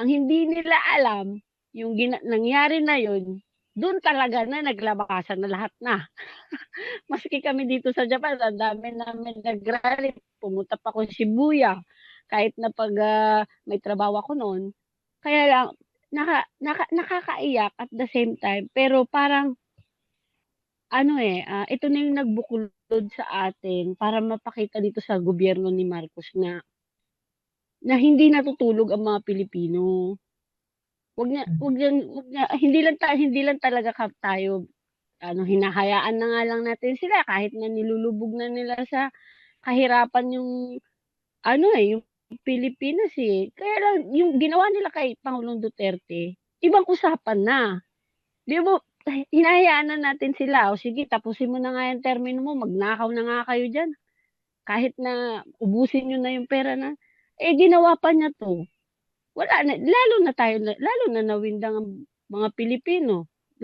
ang hindi nila alam, yung nangyari na yun, dun talaga na naglabasan na lahat na. Maski kami dito sa Japan, ang dami namin nag-rally, pumunta pa ako Shibuya, kahit na 'pag, may trabaho ako no'n. Kaya lang nakakaiyak at the same time, pero parang ano, ito na yung nagbuklod sa atin para mapakita dito sa gobyerno ni Marcos na hindi natutulog ang mga Pilipino. Wag niya hindi lang talaga tayo ano, hinahayaan na nga lang natin sila kahit na nilulubog na nila sa kahirapan yung ano, yung Pilipinas, eh. Kaya lang yung ginawa nila kay Pangulong Duterte, ibang usapan na. 'Di ba, hinahayaan na natin sila, "O sige, tapusin mo na nga yung termino mo, magnakaw na nga kayo diyan, kahit na ubusin niyo na yung pera na." Ginawa pa niya 'to. Wala na, lalo na nawindang ang mga Pilipino.